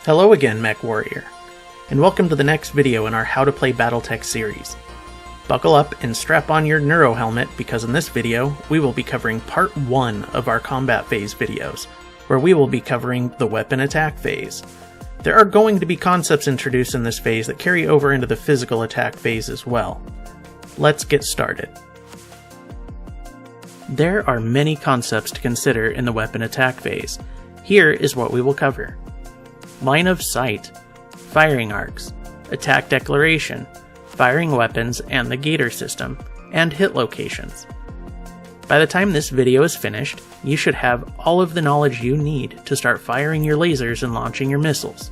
Hello again, Mech Warrior, and welcome to the next video in our How to Play BattleTech series. Buckle up and strap on your Neuro helmet because in this video, we will be covering part 1 of our combat phase videos, where we will be covering the weapon attack phase. There are going to be concepts introduced in this phase that carry over into the physical attack phase as well. Let's get started. There are many concepts to consider in the weapon attack phase. Here is what we will cover. Line of sight, firing arcs, attack declaration, firing weapons and the gator system, and hit locations. By the time this video is finished, you should have all of the knowledge you need to start firing your lasers and launching your missiles.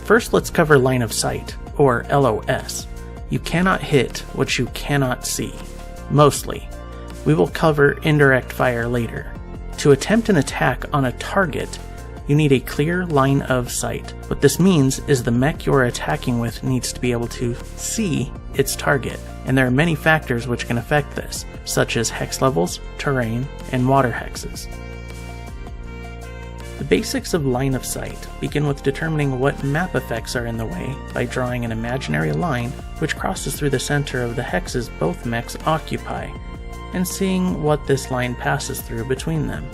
First, let's cover line of sight, or LOS. You cannot hit what you cannot see, mostly. We will cover indirect fire later. To attempt an attack on a target, you need a clear line of sight. What this means is the mech you're attacking with needs to be able to see its target, and there are many factors which can affect this, such as hex levels, terrain, and water hexes. The basics of line of sight begin with determining what map effects are in the way by drawing an imaginary line which crosses through the center of the hexes both mechs occupy, and seeing what this line passes through between them.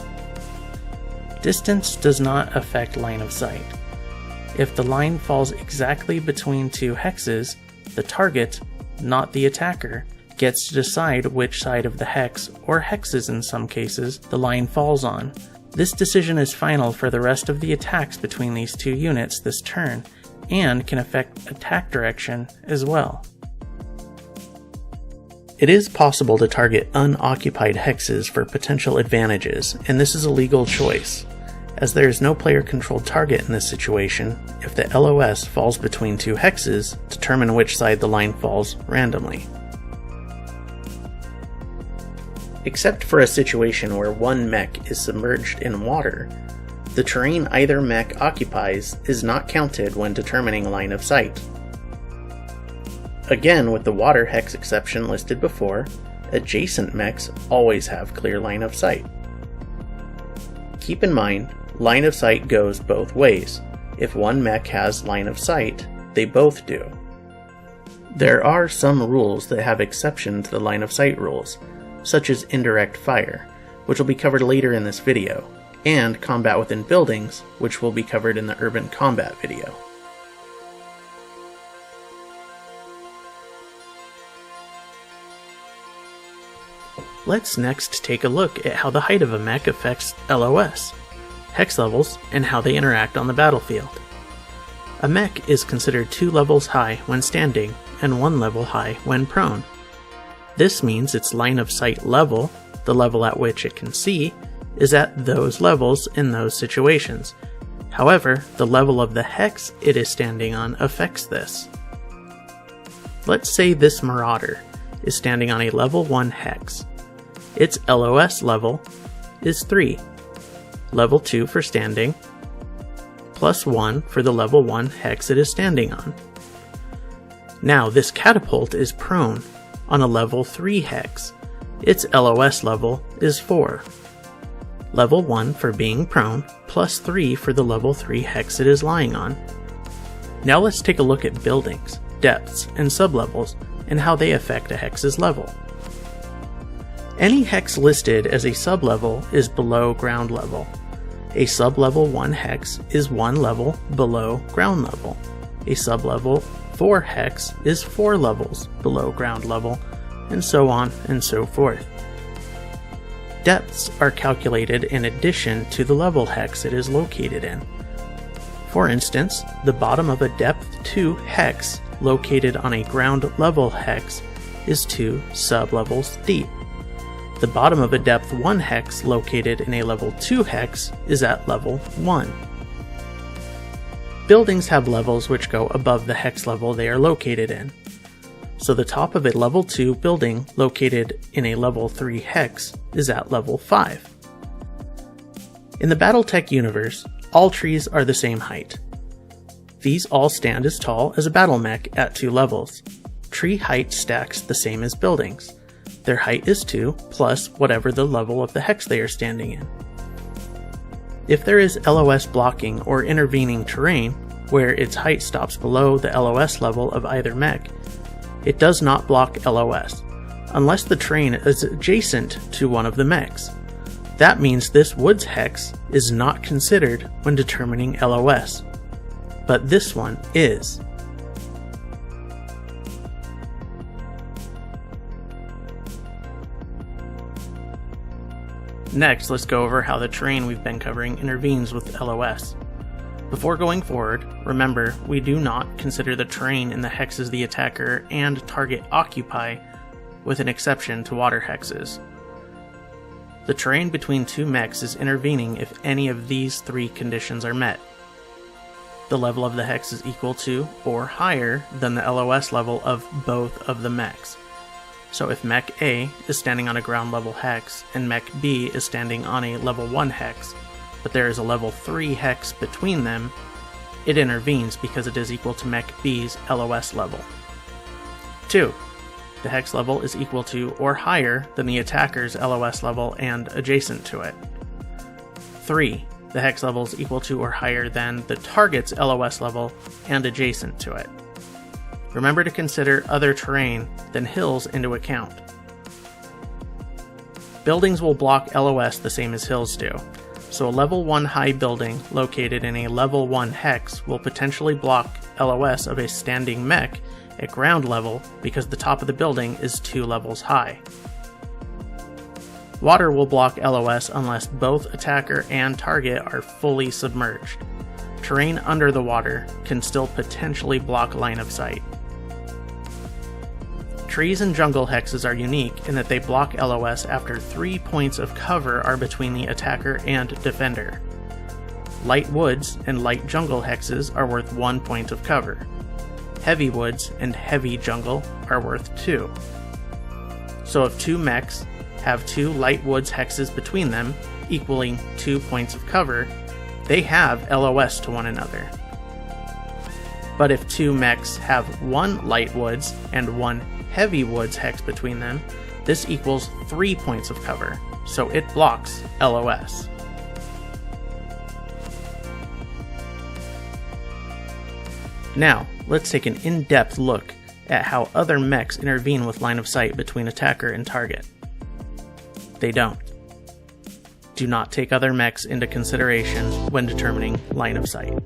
Distance does not affect line of sight. If the line falls exactly between two hexes, the target, not the attacker, gets to decide which side of the hex, or hexes in some cases, the line falls on. This decision is final for the rest of the attacks between these two units this turn, and can affect attack direction as well. It is possible to target unoccupied hexes for potential advantages, and this is a legal choice. As there is no player-controlled target in this situation, if the LOS falls between two hexes, determine which side the line falls randomly. Except for a situation where one mech is submerged in water, the terrain either mech occupies is not counted when determining line of sight. Again, with the water hex exception listed before, adjacent mechs always have clear line of sight. Keep in mind, line of sight goes both ways. If one mech has line of sight, they both do. There are some rules that have exception to the line of sight rules, such as indirect fire, which will be covered later in this video, and combat within buildings, which will be covered in the urban combat video. Let's next take a look at how the height of a mech affects LOS, hex levels, and how they interact on the battlefield. A mech is considered 2 levels high when standing, and 1 level high when prone. This means its line of sight level, the level at which it can see, is at those levels in those situations. However, the level of the hex it is standing on affects this. Let's say this Marauder is standing on a level 1 hex. Its LOS level is 3, level 2 for standing, plus 1 for the level 1 hex it is standing on. Now this catapult is prone on a level 3 hex. Its LOS level is 4, level 1 for being prone, plus 3 for the level 3 hex it is lying on. Now let's take a look at buildings, depths, and sublevels, and how they affect a hex's level. Any hex listed as a sublevel is below ground level. A sublevel 1 hex is 1 level below ground level. A sublevel 4 hex is 4 levels below ground level, and so on and so forth. Depths are calculated in addition to the level hex it is located in. For instance, the bottom of a depth 2 hex located on a ground level hex is 2 sublevels deep. The bottom of a depth 1 hex located in a level 2 hex is at level 1. Buildings have levels which go above the hex level they are located in. So the top of a level 2 building located in a level 3 hex is at level 5. In the BattleTech universe, all trees are the same height. These all stand as tall as a battle mech at 2 levels. Tree height stacks the same as buildings. Their height is 2, plus whatever the level of the hex they are standing in. If there is LOS blocking or intervening terrain, where its height stops below the LOS level of either mech, it does not block LOS, unless the terrain is adjacent to one of the mechs. That means this woods hex is not considered when determining LOS, but this one is. Next, let's go over how the terrain we've been covering intervenes with LOS. Before going forward, remember, we do not consider the terrain in the hexes the attacker and target occupy, with an exception to water hexes. The terrain between two mechs is intervening if any of these three conditions are met. The level of the hex is equal to or higher than the LOS level of both of the mechs. So if mech A is standing on a ground level hex and mech B is standing on a level 1 hex, but there is a level 3 hex between them, it intervenes because it is equal to mech B's LOS level. 2. The hex level is equal to or higher than the attacker's LOS level and adjacent to it. 3. The hex level is equal to or higher than the target's LOS level and adjacent to it. Remember to consider other terrain than hills into account. Buildings will block LOS the same as hills do, so a level 1 high building located in a level 1 hex will potentially block LOS of a standing mech at ground level because the top of the building is 2 levels high. Water will block LOS unless both attacker and target are fully submerged. Terrain under the water can still potentially block line of sight. Trees and jungle hexes are unique in that they block LOS after 3 points of cover are between the attacker and defender. Light woods and light jungle hexes are worth 1 point of cover. Heavy woods and heavy jungle are worth 2. So if two mechs have 2 light woods hexes between them, equaling 2 points of cover, they have LOS to one another. But if 2 mechs have 1 light woods and 1 heavy woods hex between them, this equals 3 points of cover, so it blocks LOS. Now, let's take an in-depth look at how other mechs intervene with line of sight between attacker and target. They don't. Do not take other mechs into consideration when determining line of sight.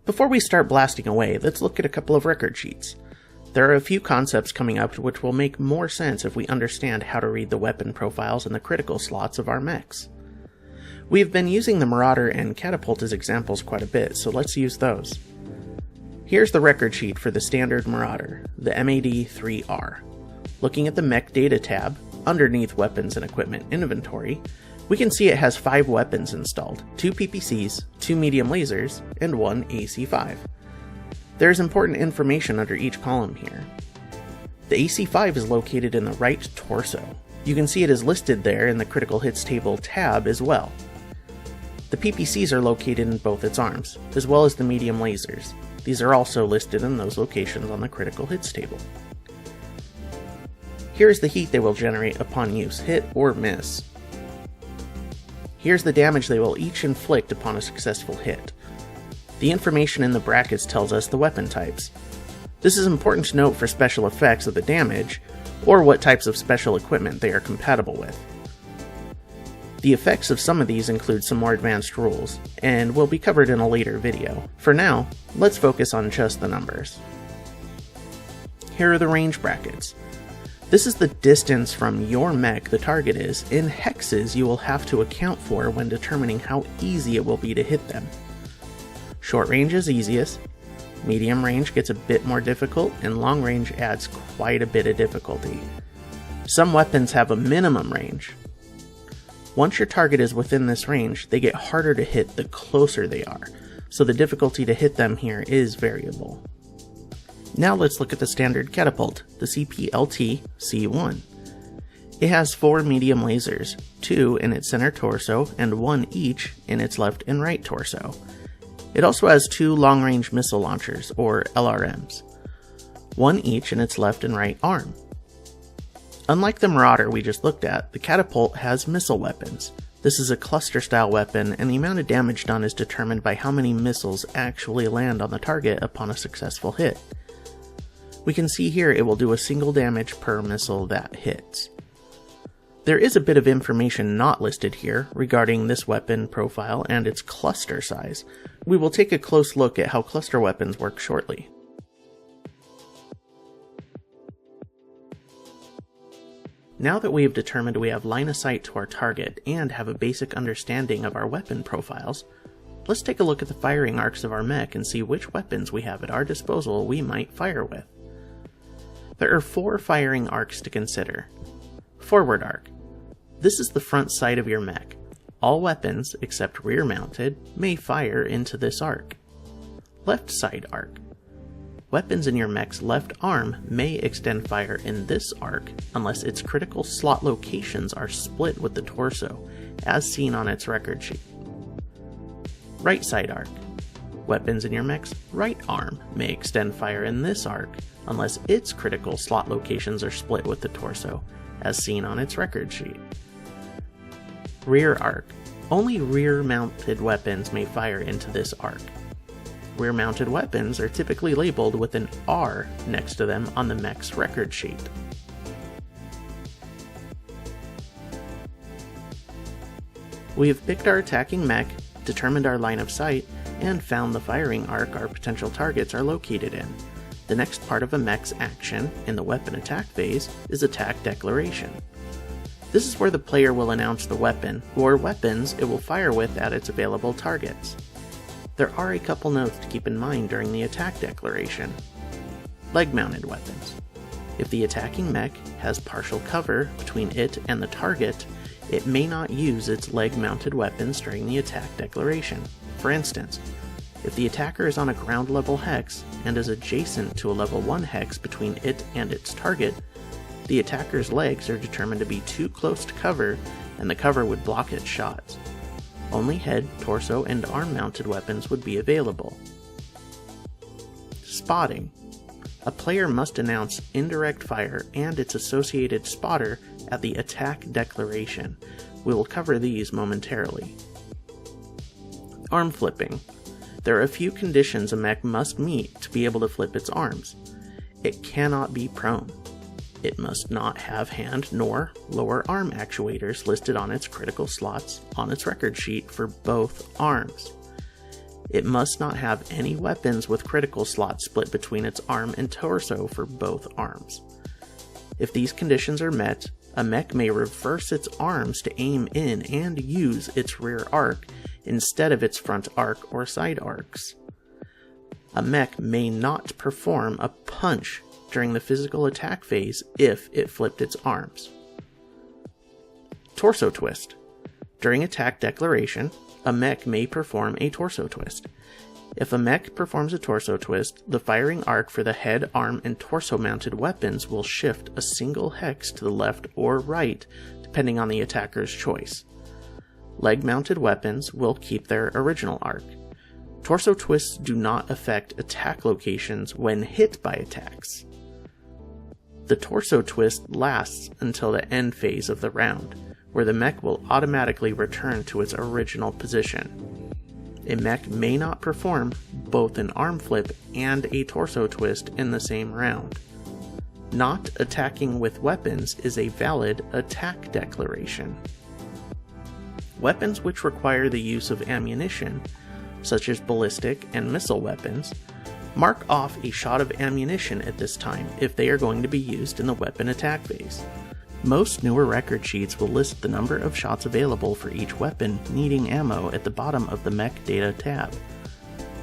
Before we start blasting away, let's look at a couple of record sheets. There are a few concepts coming up which will make more sense if we understand how to read the weapon profiles and the critical slots of our mechs. We have been using the Marauder and Catapult as examples quite a bit, so let's use those. Here's the record sheet for the standard Marauder, the MAD-3R. Looking at the Mech Data tab, underneath Weapons and Equipment Inventory, we can see it has 5 weapons installed, 2 PPCs, 2 medium lasers, and 1 AC-5. There is important information under each column here. The AC-5 is located in the right torso. You can see it is listed there in the Critical Hits Table tab as well. The PPCs are located in both its arms, as well as the medium lasers. These are also listed in those locations on the Critical Hits Table. Here is the heat they will generate upon use, hit or miss. Here's the damage they will each inflict upon a successful hit. The information in the brackets tells us the weapon types. This is important to note for special effects of the damage, or what types of special equipment they are compatible with. The effects of some of these include some more advanced rules, and will be covered in a later video. For now, let's focus on just the numbers. Here are the range brackets. This is the distance from your mech the target is in hexes you will have to account for when determining how easy it will be to hit them. Short range is easiest, medium range gets a bit more difficult, and long range adds quite a bit of difficulty. Some weapons have a minimum range. Once your target is within this range, they get harder to hit the closer they are, so the difficulty to hit them here is variable. Now let's look at the standard catapult, the CPLT-C1. It has 4 medium lasers, 2 in its center torso and 1 each in its left and right torso. It also has 2 long-range missile launchers, or LRMs. one each in its left and right arm. Unlike the Marauder we just looked at, the Catapult has missile weapons. This is a cluster-style weapon, and the amount of damage done is determined by how many missiles actually land on the target upon a successful hit. We can see here it will do a single damage per missile that hits. There is a bit of information not listed here regarding this weapon profile and its cluster size. We will take a close look at how cluster weapons work shortly. Now that we have determined we have line of sight to our target and have a basic understanding of our weapon profiles, let's take a look at the firing arcs of our mech and see which weapons we have at our disposal we might fire with. There are 4 firing arcs to consider. Forward arc. This is the front sight of your mech. All weapons, except rear mounted, may fire into this arc. Left side arc. Weapons in your mech's left arm may extend fire in this arc unless its critical slot locations are split with the torso, as seen on its record sheet. Right side arc. Weapons in your mech's right arm may extend fire in this arc unless its critical slot locations are split with the torso, as seen on its record sheet. Rear arc. Only rear-mounted weapons may fire into this arc. Rear-mounted weapons are typically labeled with an R next to them on the mech's record sheet. We have picked our attacking mech, determined our line of sight, and found the firing arc our potential targets are located in. The next part of a mech's action in the weapon attack phase is attack declaration. This is where the player will announce the weapon or weapons it will fire with at its available targets. There are a couple notes to keep in mind during the attack declaration. Leg-mounted weapons. If the attacking mech has partial cover between it and the target, it may not use its leg-mounted weapons during the attack declaration. For instance, if the attacker is on a ground level hex and is adjacent to a level 1 hex between it and its target, the attacker's legs are determined to be too close to cover and the cover would block its shots. Only head, torso, and arm-mounted weapons would be available. Spotting. A player must announce indirect fire and its associated spotter at the attack declaration. We will cover these momentarily. Arm flipping. There are a few conditions a mech must meet to be able to flip its arms. It cannot be prone. It must not have hand nor lower arm actuators listed on its critical slots on its record sheet for both arms. It must not have any weapons with critical slots split between its arm and torso for both arms. If these conditions are met, a mech may reverse its arms to aim in and use its rear arc instead of its front arc or side arcs. A mech may not perform a punch during the physical attack phase if it flipped its arms. Torso twist. During attack declaration, a mech may perform a torso twist. If a mech performs a torso twist, the firing arc for the head, arm, and torso mounted weapons will shift a single hex to the left or right, depending on the attacker's choice. Leg mounted weapons will keep their original arc. Torso twists do not affect attack locations when hit by attacks. The torso twist lasts until the end phase of the round, where the mech will automatically return to its original position. A mech may not perform both an arm flip and a torso twist in the same round. Not attacking with weapons is a valid attack declaration. Weapons which require the use of ammunition, such as ballistic and missile weapons, mark off a shot of ammunition at this time if they are going to be used in the weapon attack phase. Most newer record sheets will list the number of shots available for each weapon needing ammo at the bottom of the mech data tab.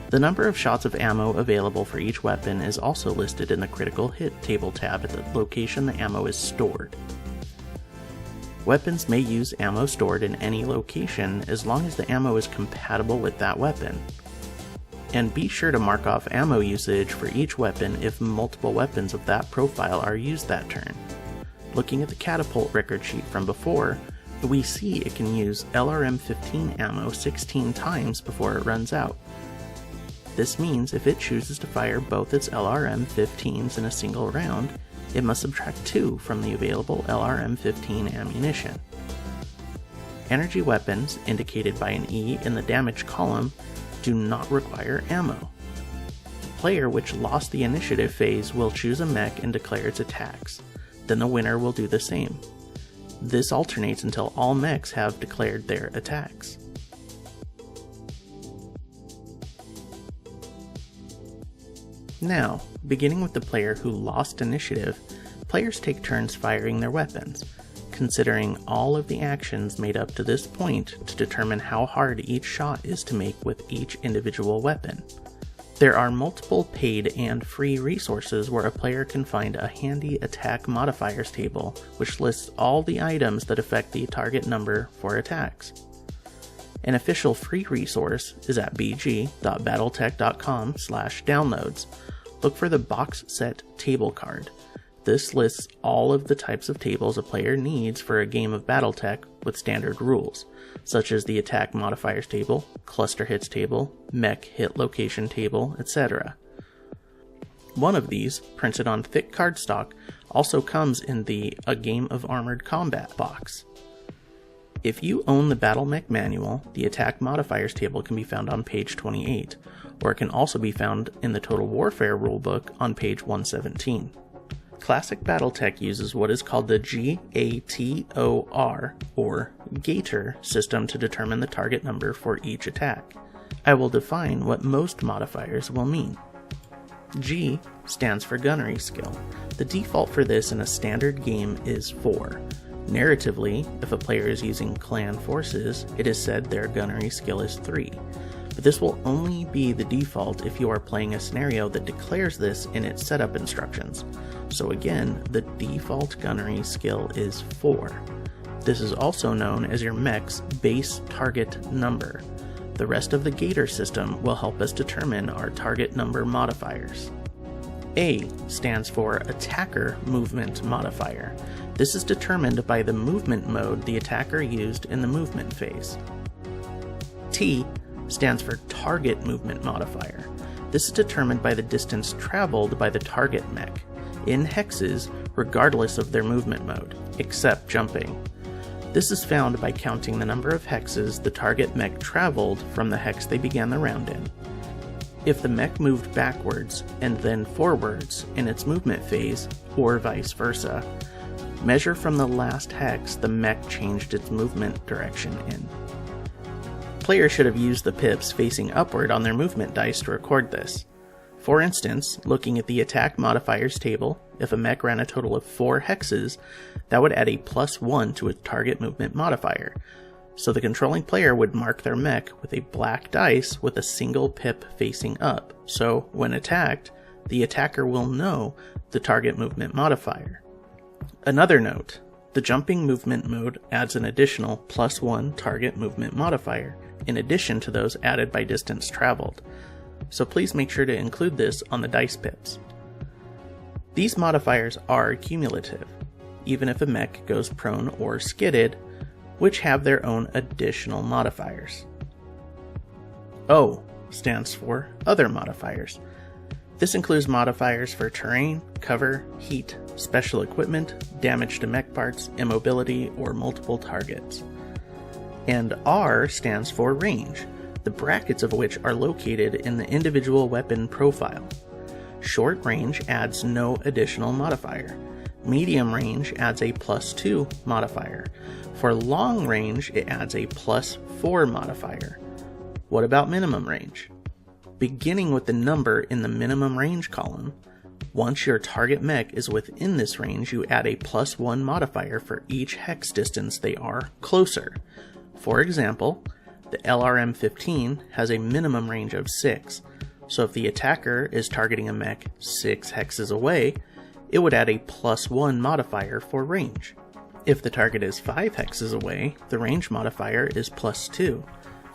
The number of shots of ammo available for each weapon is also listed in the critical hit table tab at the location the ammo is stored. Weapons may use ammo stored in any location as long as the ammo is compatible with that weapon. And be sure to mark off ammo usage for each weapon if multiple weapons of that profile are used that turn. Looking at the Catapult record sheet from before, we see it can use LRM-15 ammo 16 times before it runs out. This means if it chooses to fire both its LRM-15s in a single round, it must subtract 2 from the available LRM-15 ammunition. Energy weapons, indicated by an E in the damage column, do not require ammo. The player which lost the initiative phase will choose a mech and declare its attacks. Then the winner will do the same. This alternates until all mechs have declared their attacks. Now, beginning with the player who lost initiative, players take turns firing their weapons, considering all of the actions made up to this point to determine how hard each shot is to make with each individual weapon. There are multiple paid and free resources where a player can find a handy attack modifiers table which lists all the items that affect the target number for attacks. An official free resource is at bg.battletech.com/downloads. Look for the box set table card. This lists all of the types of tables a player needs for a game of BattleTech with standard rules, such as the attack modifiers table, cluster hits table, mech hit location table, etc. One of these, printed on thick cardstock, also comes in the A Game of Armored Combat box. If you own the Battle Mech manual, the attack modifiers table can be found on page 28, or it can also be found in the Total Warfare rulebook on page 117. Classic BattleTech uses what is called the GATOR, or Gator, system to determine the target number for each attack. I will define what most modifiers will mean. G stands for gunnery skill. The default for this in a standard game is 4. Narratively, if a player is using clan forces, it is said their gunnery skill is 3. But this will only be the default if you are playing a scenario that declares this in its setup instructions. So again, the default gunnery skill is 4. This is also known as your mech's base target number. The rest of the Gator system will help us determine our target number modifiers. A stands for Attacker Movement Modifier. This is determined by the movement mode the attacker used in the movement phase. T stands for Target Movement Modifier. This is determined by the distance traveled by the target mech, in hexes regardless of their movement mode, except jumping. This is found by counting the number of hexes the target mech traveled from the hex they began the round in. If the mech moved backwards and then forwards in its movement phase, or vice versa, measure from the last hex the mech changed its movement direction in. Players should have used the pips facing upward on their movement dice to record this. For instance, looking at the attack modifiers table, if a mech ran a total of 4 hexes, that would add a +1 to its target movement modifier. So the controlling player would mark their mech with a black dice with a single pip facing up, so when attacked, the attacker will know the target movement modifier. Another note, the jumping movement mode adds an additional +1 target movement modifier, in addition to those added by distance traveled, so please make sure to include this on the dice pips. These modifiers are cumulative, even if a mech goes prone or skidded, which have their own additional modifiers. O stands for Other Modifiers. This includes modifiers for terrain, cover, heat, special equipment, damage to mech parts, immobility, or multiple targets. And R stands for Range, the brackets of which are located in the individual weapon profile. Short range adds no additional modifier. Medium range adds a +2 modifier. For long range, it adds a +4 modifier. What about minimum range? Beginning with the number in the minimum range column, once your target mech is within this range, you add a +1 modifier for each hex distance they are closer. For example, the LRM-15 has a minimum range of 6, so if the attacker is targeting a mech 6 hexes away, it would add a +1 modifier for range. If the target is 5 hexes away, the range modifier is +2.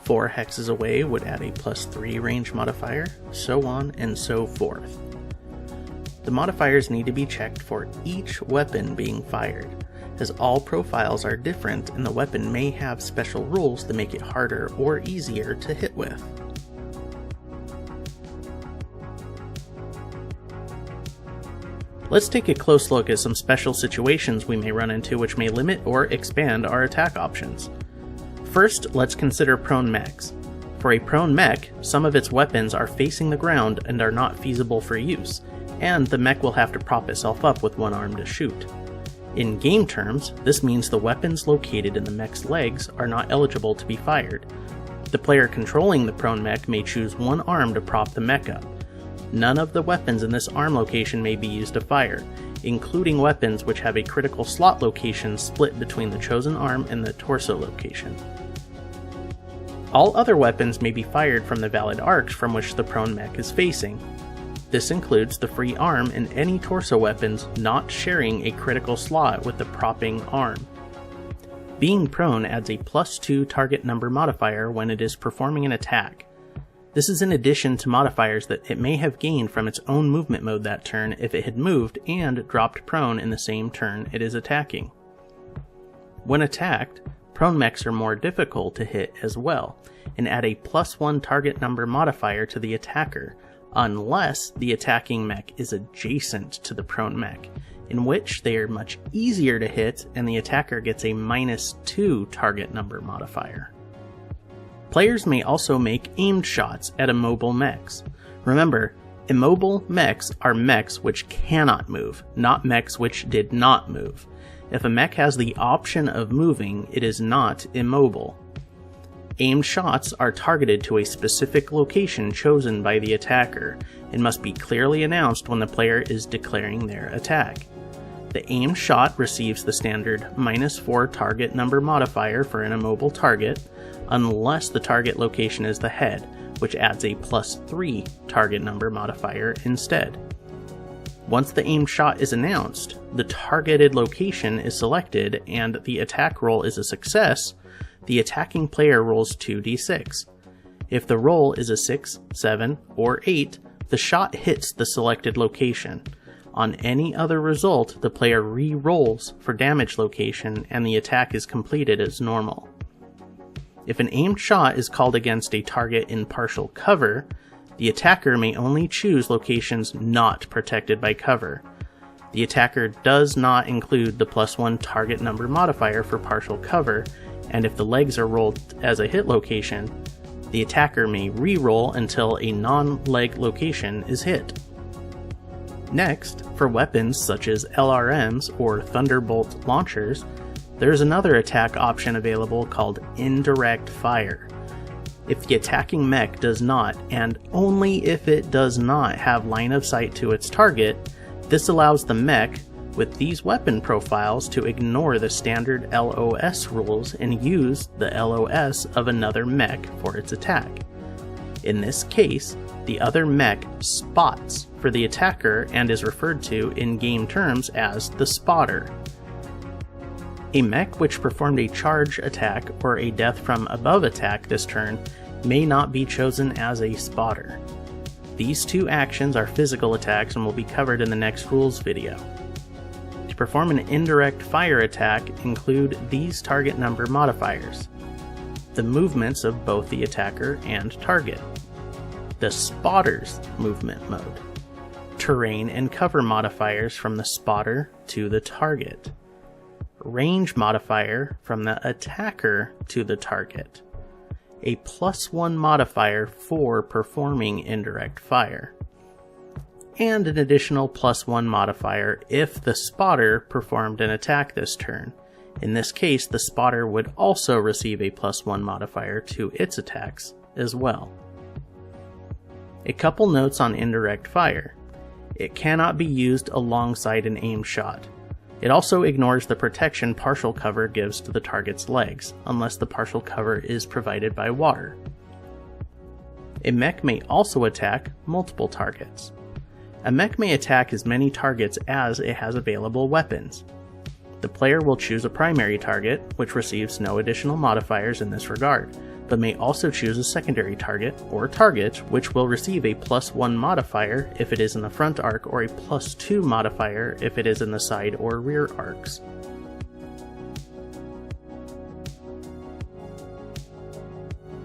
4 hexes away would add a +3 range modifier, so on and so forth. The modifiers need to be checked for each weapon being fired, as all profiles are different and the weapon may have special rules that make it harder or easier to hit with. Let's take a close look at some special situations we may run into which may limit or expand our attack options. First, let's consider prone mechs. For a prone mech, some of its weapons are facing the ground and are not feasible for use, and the mech will have to prop itself up with one arm to shoot. In game terms, this means the weapons located in the mech's legs are not eligible to be fired. The player controlling the prone mech may choose one arm to prop the mech up. None of the weapons in this arm location may be used to fire, including weapons which have a critical slot location split between the chosen arm and the torso location. All other weapons may be fired from the valid arcs from which the prone mech is facing. This includes the free arm and any torso weapons not sharing a critical slot with the propping arm. Being prone adds a +2 target number modifier when it is performing an attack. This is in addition to modifiers that it may have gained from its own movement mode that turn if it had moved and dropped prone in the same turn it is attacking. When attacked, prone mechs are more difficult to hit as well, and add a +1 target number modifier to the attacker, unless the attacking mech is adjacent to the prone mech, in which they are much easier to hit and the attacker gets a -2 target number modifier. Players may also make aimed shots at immobile mechs. Remember, immobile mechs are mechs which cannot move, not mechs which did not move. If a mech has the option of moving, it is not immobile. Aimed shots are targeted to a specific location chosen by the attacker and must be clearly announced when the player is declaring their attack. The aimed shot receives the standard -4 target number modifier for an immobile target, unless the target location is the head, which adds a +3 target number modifier instead. Once the aimed shot is announced, the targeted location is selected and the attack roll is a success, the attacking player rolls 2d6. If the roll is a 6, 7, or 8, the shot hits the selected location. On any other result, the player re-rolls for damage location and the attack is completed as normal. If an aimed shot is called against a target in partial cover, the attacker may only choose locations not protected by cover. The attacker does not include the +1 target number modifier for partial cover, and if the legs are rolled as a hit location, the attacker may re-roll until a non-leg location is hit. Next, for weapons such as LRMs or Thunderbolt launchers, there is another attack option available called indirect fire. If the attacking mech does not, and only if it does not, have line of sight to its target, this allows the mech with these weapon profiles to ignore the standard LOS rules and use the LOS of another mech for its attack. In this case, the other mech spots for the attacker and is referred to in game terms as the spotter. A mech which performed a charge attack or a death from above attack this turn may not be chosen as a spotter. These two actions are physical attacks and will be covered in the next rules video. To perform an indirect fire attack, include these target number modifiers: the movements of both the attacker and target, the spotter's movement mode, terrain and cover modifiers from the spotter to the target, range modifier from the attacker to the target, a +1 modifier for performing indirect fire, and an additional +1 modifier if the spotter performed an attack this turn. In this case, the spotter would also receive a +1 modifier to its attacks as well. A couple notes on indirect fire. It cannot be used alongside an aim shot. It also ignores the protection partial cover gives to the target's legs, unless the partial cover is provided by water. A mech may also attack multiple targets. A mech may attack as many targets as it has available weapons. The player will choose a primary target, which receives no additional modifiers in this regard, but may also choose a secondary target, or target, which will receive a +1 modifier if it is in the front arc, or a +2 modifier if it is in the side or rear arcs.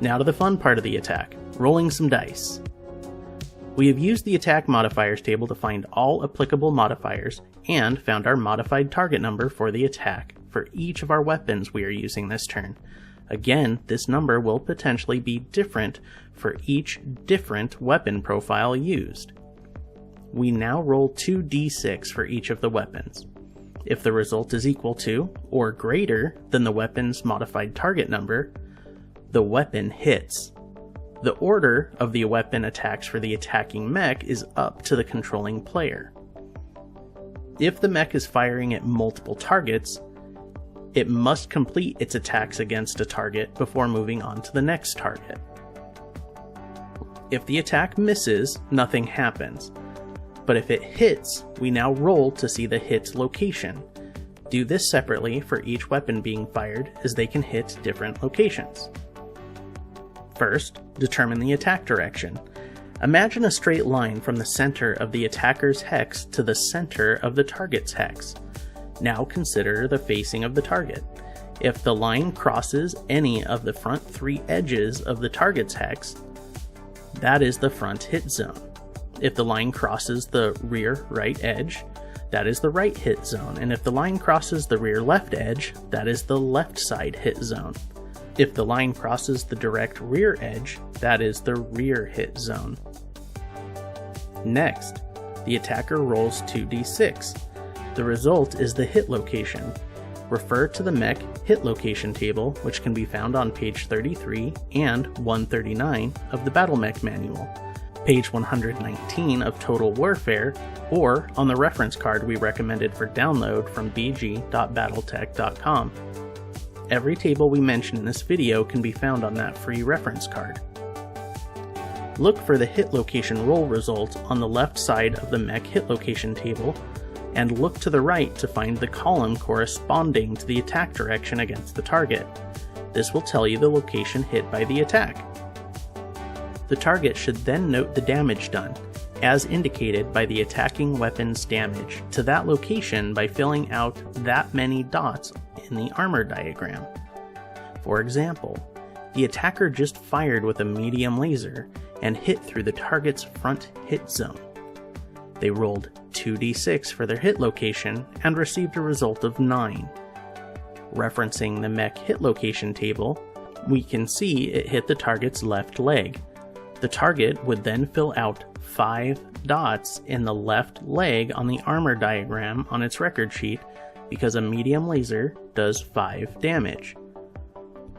Now to the fun part of the attack, rolling some dice. We have used the attack modifiers table to find all applicable modifiers and found our modified target number for the attack for each of our weapons we are using this turn. Again, this number will potentially be different for each different weapon profile used. We now roll 2d6 for each of the weapons. If the result is equal to or greater than the weapon's modified target number, the weapon hits. The order of the weapon attacks for the attacking mech is up to the controlling player. If the mech is firing at multiple targets, it must complete its attacks against a target before moving on to the next target. If the attack misses, nothing happens. But if it hits, we now roll to see the hit's location. Do this separately for each weapon being fired, as they can hit different locations. First, determine the attack direction. Imagine a straight line from the center of the attacker's hex to the center of the target's hex. Now consider the facing of the target. If the line crosses any of the front 3 edges of the target's hex, that is the front hit zone. If the line crosses the rear right edge, that is the right hit zone, and if the line crosses the rear left edge, that is the left side hit zone. If the line crosses the direct rear edge, that is the rear hit zone. Next, the attacker rolls 2d6. The result is the hit location. Refer to the mech hit location table, which can be found on page 33 and 139 of the BattleMech manual, page 119 of Total Warfare, or on the reference card we recommended for download from bg.battletech.com. Every table we mention in this video can be found on that free reference card. Look for the hit location roll result on the left side of the mech hit location table, and look to the right to find the column corresponding to the attack direction against the target. This will tell you the location hit by the attack. The target should then note the damage done, as indicated by the attacking weapon's damage, to that location by filling out that many dots in the armor diagram. For example, the attacker just fired with a medium laser and hit through the target's front hit zone. They rolled 2d6 for their hit location and received a result of 9. Referencing the mech hit location table, we can see it hit the target's left leg. The target would then fill out 5 dots in the left leg on the armor diagram on its record sheet, because a medium laser does 5 damage.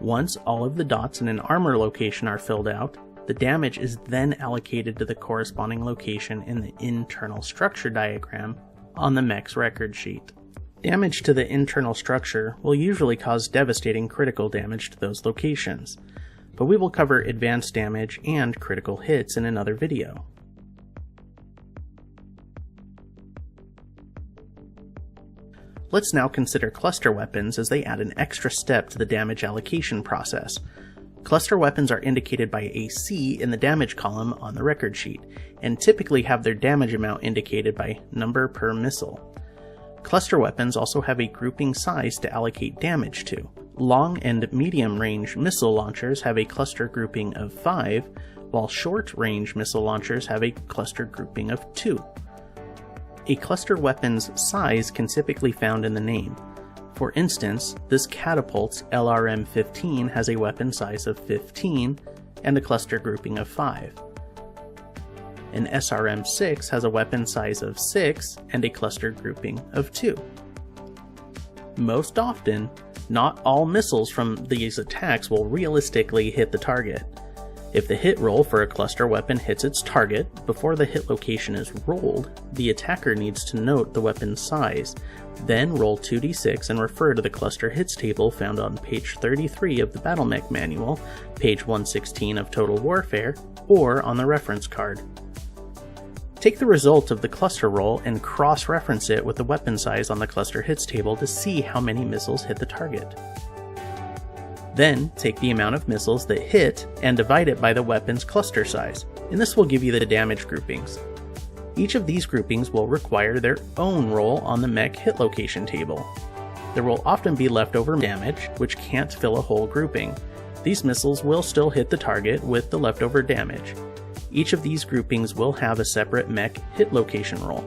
Once all of the dots in an armor location are filled out, the damage is then allocated to the corresponding location in the internal structure diagram on the mech's record sheet. Damage to the internal structure will usually cause devastating critical damage to those locations, but we will cover advanced damage and critical hits in another video. Let's now consider cluster weapons, as they add an extra step to the damage allocation process. Cluster weapons are indicated by a C in the damage column on the record sheet, and typically have their damage amount indicated by number per missile. Cluster weapons also have a grouping size to allocate damage to. Long and medium range missile launchers have a cluster grouping of 5, while short range missile launchers have a cluster grouping of 2. A cluster weapon's size can typically be found in the name. For instance, this catapult's LRM-15 has a weapon size of 15 and a cluster grouping of 5. An SRM-6 has a weapon size of 6 and a cluster grouping of 2. Most often, not all missiles from these attacks will realistically hit the target. If the hit roll for a cluster weapon hits its target before the hit location is rolled, the attacker needs to note the weapon's size, then roll 2d6 and refer to the cluster hits table found on page 33 of the BattleMech manual, page 116 of Total Warfare, or on the reference card. Take the result of the cluster roll and cross-reference it with the weapon size on the cluster hits table to see how many missiles hit the target. Then, take the amount of missiles that hit and divide it by the weapon's cluster size, and this will give you the damage groupings. Each of these groupings will require their own roll on the mech hit location table. There will often be leftover damage, which can't fill a whole grouping. These missiles will still hit the target with the leftover damage. Each of these groupings will have a separate mech hit location roll.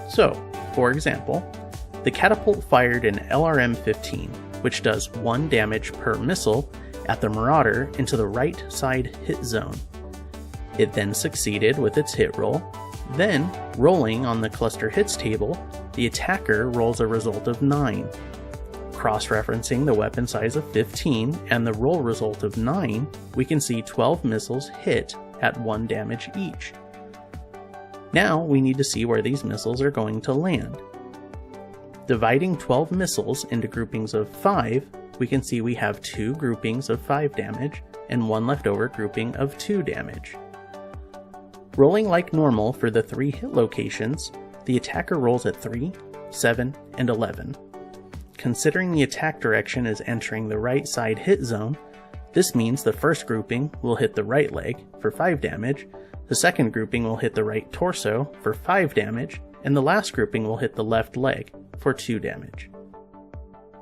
So, for example, the catapult fired an LRM-15, which does 1 damage per missile at the Marauder into the right side hit zone. It then succeeded with its hit roll. Then, rolling on the cluster hits table, the attacker rolls a result of 9. Cross-referencing the weapon size of 15 and the roll result of 9, we can see 12 missiles hit at 1 damage each. Now we need to see where these missiles are going to land. Dividing 12 missiles into groupings of 5, we can see we have 2 groupings of 5 damage and 1 leftover grouping of 2 damage. Rolling like normal for the 3 hit locations, the attacker rolls at 3, 7, and 11. Considering the attack direction is entering the right side hit zone, this means the first grouping will hit the right leg for 5 damage, the second grouping will hit the right torso for 5 damage, and the last grouping will hit the left leg for 2 damage.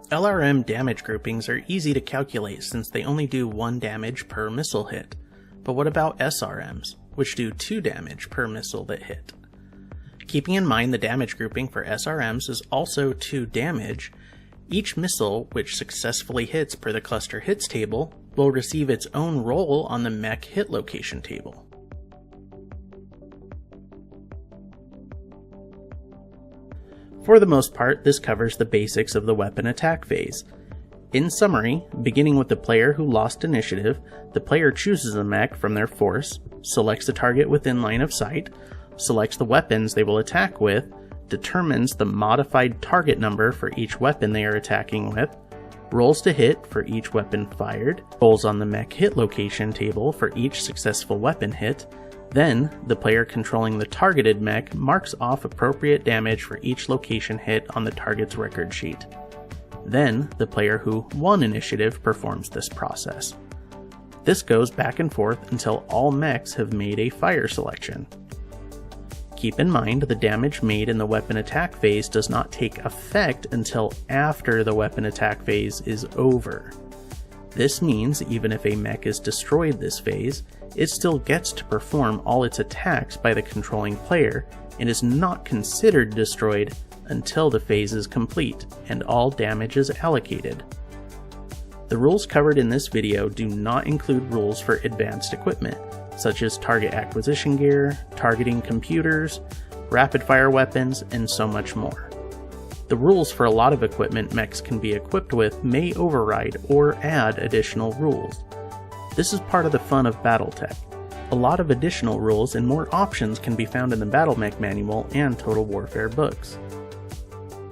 LRM damage groupings are easy to calculate since they only do 1 damage per missile hit, but what about SRMs, which do 2 damage per missile that hit? Keeping in mind the damage grouping for SRMs is also 2 damage, each missile which successfully hits per the cluster hits table will receive its own roll on the mech hit location table. For the most part, this covers the basics of the weapon attack phase. In summary, beginning with the player who lost initiative, the player chooses a mech from their force, selects the target within line of sight, selects the weapons they will attack with, determines the modified target number for each weapon they are attacking with, rolls to hit for each weapon fired, rolls on the mech hit location table for each successful weapon hit. Then, the player controlling the targeted mech marks off appropriate damage for each location hit on the target's record sheet. Then, the player who won initiative performs this process. This goes back and forth until all mechs have made a fire selection. Keep in mind the damage made in the weapon attack phase does not take effect until after the weapon attack phase is over. This means even if a mech is destroyed this phase, it still gets to perform all its attacks by the controlling player and is not considered destroyed until the phase is complete and all damage is allocated. The rules covered in this video do not include rules for advanced equipment, such as target acquisition gear, targeting computers, rapid-fire weapons, and so much more. The rules for a lot of equipment mechs can be equipped with may override or add additional rules. This is part of the fun of BattleTech. A lot of additional rules and more options can be found in the Battle Mech Manual and Total Warfare books.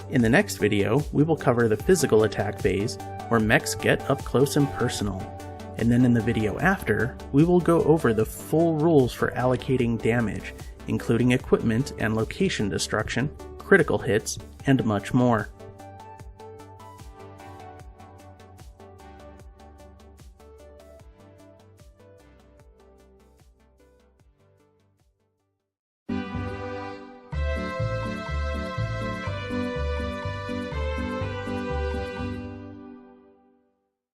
In the next video, we will cover the physical attack phase, where mechs get up close and personal. And then in the video after, we will go over the full rules for allocating damage, including equipment and location destruction, critical hits, and much more.